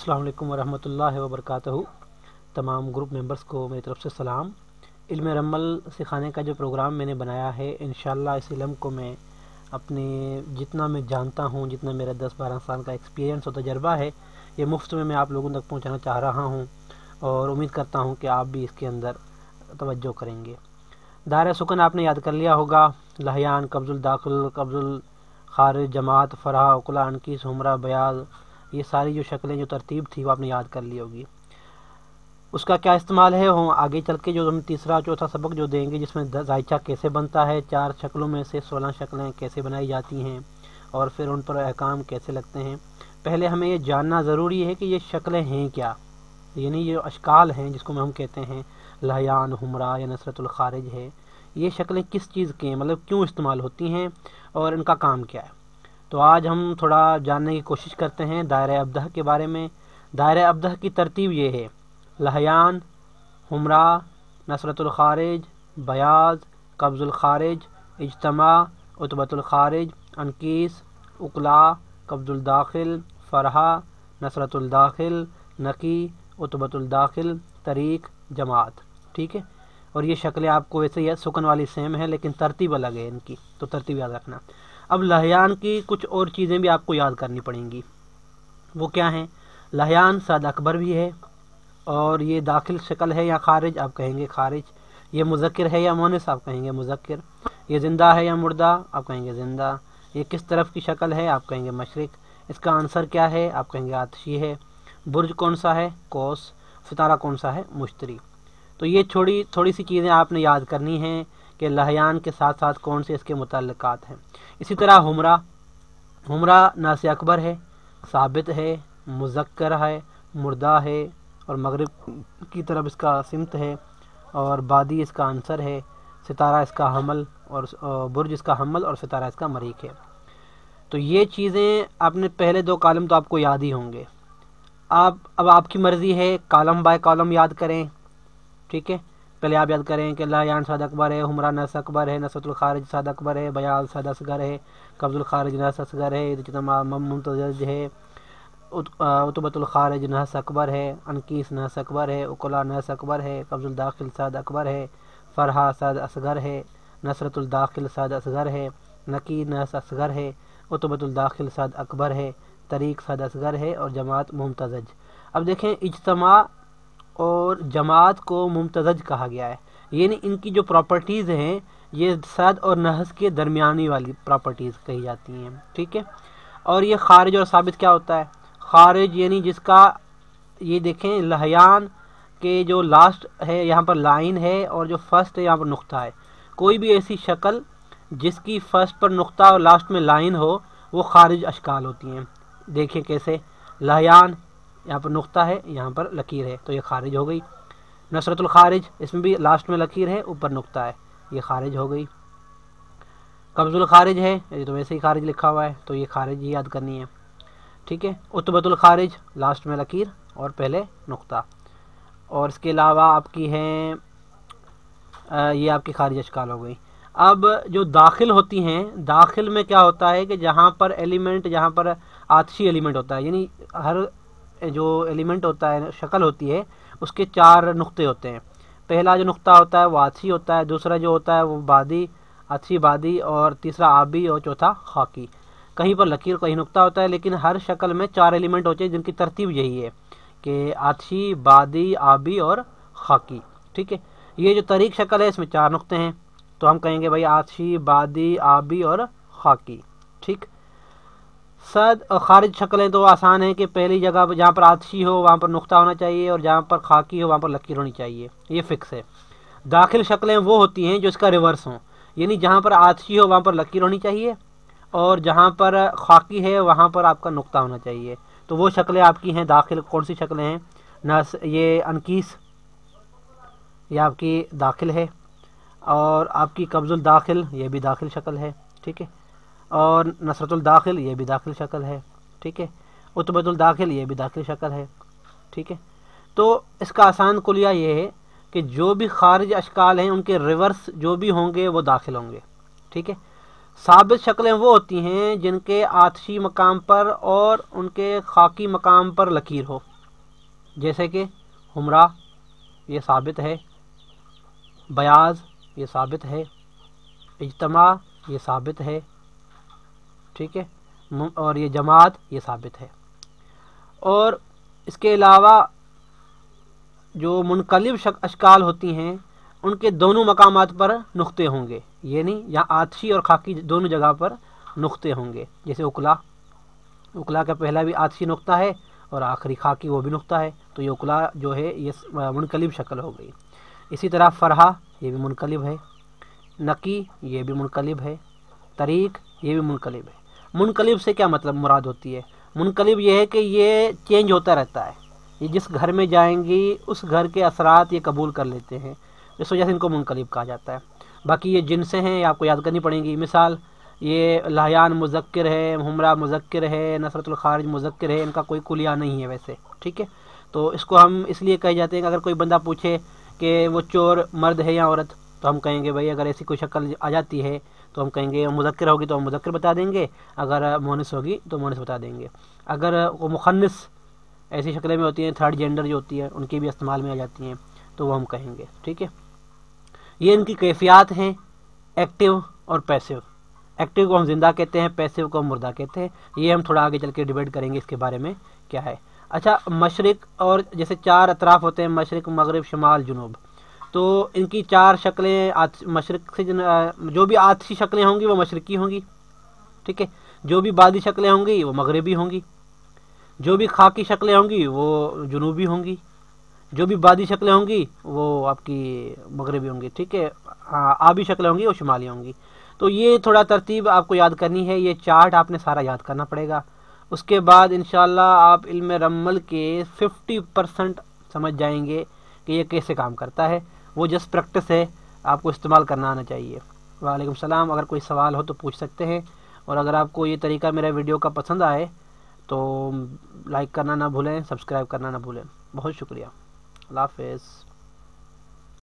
अस्सलाम वालेकुम वरहमतुल्लाहि वबरकातुहू। तमाम ग्रुप मेंबर्स को मेरी तरफ से सलाम। इल्म रमल सिखाने का जो प्रोग्राम मैंने बनाया है, इंशाअल्लाह इस इल्म को मैं अपने जितना मैं जानता हूँ, जितना मेरा 10-12 साल का एक्सपीरियंस और तजर्बा है, ये मुफ्त में मैं आप लोगों तक पहुँचाना चाह रहा हूँ और उम्मीद करता हूँ कि आप भी इसके अंदर तवज्जो करेंगे। दायरा सुकन आपने याद कर लिया होगा। लहयान, कब्जुल दाखिल, कब्जुल खारिज, जमात, फरहा, उकला, अनकीस, हुमरा, बयाज, ये सारी जो शक्लें, जो तरतीब थी वो आपने याद कर ली होगी। उसका क्या इस्तेमाल है वो आगे चल के जो हम तीसरा चौथा सबक जो देंगे, जिसमें जायचा कैसे बनता है, 4 शक्लों में से 16 शक्लें कैसे बनाई जाती हैं और फिर उन पर अहकाम कैसे लगते हैं। पहले हमें ये जानना ज़रूरी है कि ये शक्लें हैं क्या, यानी ये अशकाल हैं जिसको हम कहते हैं लहयान, हुमरा या नसरतुल खारिज है, ये शक्लें किस चीज़ की हैं, मतलब क्यों इस्तेमाल होती हैं और इनका काम क्या है। तो आज हम थोड़ा जानने की कोशिश करते हैं दायरा अब्दह के बारे में। दायरा अब्दह की तरतीब ये है: लहयान, हुमरा, नसरतुल खारिज, बयाज, कब्जुल खारिज, इज्तमा, उतबतुल खारिज, अनकीस, उकला, कब्जुल दाखिल, फरहा, नसरतुल दाखिल, नकी, उतबतुल दाखिल, तरीक, जमात। ठीक है। और ये शक्लें आपको वैसे ये सुकन वाली सेम है, लेकिन तरतीब अलग है इनकी, तो तरतीब याद रखना। अब लहयान की कुछ और चीज़ें भी आपको याद करनी पड़ेंगी। वो क्या हैं? लहयान साद अकबर भी है, और ये दाखिल शक्ल है या खारिज, आप कहेंगे खारिज। ये मुज़क्किर है या मुअन्नस, आप कहेंगे मुज़क्किर। ये ज़िंदा है या मुर्दा, आप कहेंगे ज़िंदा। ये किस तरफ की शक्ल है, आप कहेंगे मशरिक। इसका आंसर क्या है, आप कहेंगे आतशी है। बुर्ज कौन सा है, कौस। सितारा कौन सा है, मुश्तरी। तो ये थोड़ी सी चीज़ें आपने याद करनी हैं कि लहयान के साथ साथ कौन से इसके मुतल्लिकात हैं। इसी तरह हुमरा नासे अकबर है, साबित है, मुज़क्कर है, मुर्दा है, और मगरिब की तरफ इसका सिमत है, और बादी इसका आंसर है। सितारा इसका हमल, और बुर्ज इसका हमल, और सितारा इसका मरीक है। तो ये चीज़ें आपने पहले 2 कॉलम तो आपको याद ही होंगे। अब आपकी मर्ज़ी है कॉलम बाय कॉलम याद करें। ठीक है। पहले आप याद करें कि लहयान साद अकबर है, हुमरा नस अकबर है, नसरतुल खारिज साद अकबर है, बयाज साद असगर है, कब्जुल खारिज नस असगर है, इज्तमा मुमतज़ज है, उतबतुल खारिज नस अकबर है, अनकीस नस अकबर है, उकला नस अकबर है, कब्जुल दाखिल साद अकबर है, फरहा साद असगर है, नसरतुल दाखिल साद असगर है, नकी नस असगर है, उतबतुल दाखिल साद अकबर है, तरीक साद असगर है, और जमात मुमतज़ज। अब देखें, इज्तमा और जमात को मुमतज़ज कहा गया है, यानी इनकी जो प्रॉपर्टीज़ हैं ये सद और नहस के दरमियानी वाली प्रॉपर्टीज़ कही जाती हैं। ठीक है। और ये खारिज और साबित क्या होता है? खारिज यानी जिसका, ये देखें लहयान के जो लास्ट है यहाँ पर लाइन है, और जो फर्स्ट है यहाँ पर नुक्ता है। कोई भी ऐसी शक्ल जिसकी फर्स्ट पर नुक्ता और लास्ट में लाइन हो, वो खारिज अशकाल होती हैं। देखिए कैसे, लहयान यहाँ पर नुक्ता है, यहाँ पर लकीर है, तो ये खारिज हो गई। नसरतुल खारिज, इसमें भी लास्ट में लकीर है, ऊपर नुक्ता है, ये खारिज हो गई। कब्जुल खारिज है, ये तो वैसे ही खारिज लिखा हुआ है, तो ये खारिज ही याद करनी है। ठीक है। उतबतुल खारिज, लास्ट में लकीर और पहले नुक्ता। और इसके अलावा आपकी हैं, ये आपकी खारिज अशकाल हो गई। अब जो दाखिल होती हैं, दाखिल में क्या होता है कि जहाँ पर एलिमेंट, जहाँ पर आतशी एलिमेंट होता है, यानी हर जो एलिमेंट होता है, शक्ल होती है, उसके 4 नुक्ते होते हैं। पहला जो नुक्ता होता है वो आतशी होता है, दूसरा जो होता है वो बादी, आतशी बादी, और तीसरा आबी, और चौथा खाकी। कहीं पर लकीर, कहीं नुक्ता होता है, लेकिन हर शक्ल में 4 एलिमेंट होते हैं, जिनकी तरतीब यही है कि आतशी, बादी, आबी और खाकी। ठीक है। ये जो तरीक शक्ल है इसमें 4 नुक्ते हैं, तो हम कहेंगे भाई आतशी, बादी, आबी और खाकी। ठीक। सद और खारिज शक्लें तो आसान है कि पहली जगह जहाँ पर आतशी हो वहाँ पर नुक्ता होना चाहिए, और जहाँ पर खाकी हो वहाँ पर लकीर होनी चाहिए, ये फिक्स है। दाखिल शक्लें वो होती हैं जो इसका रिवर्स हों, यानी जहाँ पर आतशी हो वहाँ पर लकीर होनी चाहिए, और जहाँ पर खाकी है वहाँ पर आपका नुक्ता होना चाहिए। तो वो शक्लें आपकी हैं दाखिल। कौन सी शक्लें हैं? ये अनकीस, ये आपकी दाखिल है, और आपकी कब्जुल दाखिल, ये भी दाखिल शक्ल है। ठीक है। और नसरतुल दाखिल, ये भी दाखिल शक्ल है। ठीक है। उतबतुल दाखिल, ये भी दाखिल शक्ल है। ठीक है। तो इसका आसान कुलिया ये है कि जो भी खारिज अशकाल हैं उनके रिवर्स जो भी होंगे वो दाखिल होंगे। ठीक है। साबित शक्लें वो होती हैं जिनके आतशी मकाम पर और उनके खाकी मकाम पर लकीर हो। جیسے کہ ہمرا یہ ثابت ہے، بیاض یہ ثابت ہے، اجتماع یہ ثابت ہے، ٹھیک ہے، اور یہ جماعت یہ ثابت ہے۔ اور اس کے علاوہ جو منقلب اشکال ہوتی ہیں ان کے دونوں مقامات پر نقطے ہوں گے، یہ نہیں یہاں آتشی اور خاکی دونوں جگہ پر نقطے ہوں گے، جیسے اکلا کا پہلا بھی آتشی نقطہ ہے اور آخری خاکی وہ بھی نقطہ ہے، تو یہ اکلا جو ہے یہ منقلب شکل ہو گئی۔ اسی طرح فرحہ یہ بھی منقلب ہے، نقی یہ بھی منقلب ہے، طریق یہ بھی منقلب ہے۔ منقلب سے کیا مطلب مراد ہوتی ہے؟ منقلب یہ ہے کہ یہ چینج ہوتا رہتا ہے، یہ جس گھر میں جائیں گی اس گھر کے اثرات یہ قبول کر لیتے ہیں، اس وجہ سے ان کو منقلب کہا جاتا ہے۔ باقی یہ جنسیں ہیں یہ آپ کو یاد کرنی پڑیں گی، مثال یہ لحیان مذکر ہے، ہمرا مذکر ہے، نصرت الخارج مذکر ہے، ان کا کوئی کلیہ نہیں ہے ویسے، ٹھیک ہے۔ تو اس کو ہم اس لیے کہے جاتے ہیں کہ اگر کوئی بندہ پوچھے کہ وہ چور مرد ہے یا عورت، تو ہم کہیں گے بھائی اگر ایسی کوئی شکل آ جاتی ہے تو ہم کہیں گے مذکر ہوگی تو ہم مذکر بتا دیں گے، اگر مونس ہوگی تو مونس بتا دیں گے۔ اگر وہ مخنث ایسی شکلیں میں ہوتی ہیں، تھرڈ جینڈر جو ہوتی ہے ان کی بھی استعمال میں آ جاتی ہیں تو وہ ہم کہیں گے، ٹھیک ہے۔ یہ ان کی کیفیات ہیں، ایکٹیو اور پیسیو۔ ایکٹیو کو ہم زندہ کہتے ہیں، پیسیو کو ہم مردہ کہتے ہیں، یہ ہم تھوڑا آگے چل کے ڈیبیٹ کریں گے اس کے بارے میں کیا ہے۔ اچھا، مشرق اور جیسے چار اطراف ہوتے ہیں، مشرق، مغرب، شمال، جنوب، تو ان کی چار شکلیں مشرق سے جو بھی آتشی شکلیں ہوں گی وہ مشرقی ہوں گی، ٹھیک ہے، جو بھی بادی شکلیں ہوں گی وہ مغربی ہوں گی، جو بھی خاکی شکلیں ہوں گی وہ جنوبی ہوں گی، جو بھی بادی شکلیں ہوں گی وہ آپ کی مغربی ہوں گی، ٹھیک ہے، آبی شکلیں ہوں گی وہ شمالی ہوں گی۔ تو یہ تھوڑا ترتیب آپ کو یاد کرنی ہے، یہ چارٹ آپ نے سارا یاد کرنا پڑے گا۔ اس کے بعد انشاءاللہ آپ علم رمل کے 50% سمجھ جائیں گے کہ یہ کیسے کام کرتا ہے، وہ جسٹ پریکٹس ہے، آپ کو استعمال کرنا آنا چاہیے۔ وعلیکم السلام، اگر کوئی سوال ہو تو پوچھ سکتے ہیں، اور اگر آپ کو یہ طریقہ میرا ویڈیو کا پسند آئے تو لائک کرنا نہ بھولیں، سبسکرائب کرنا نہ بھولیں۔ بہت شکریہ، اللہ حافظ۔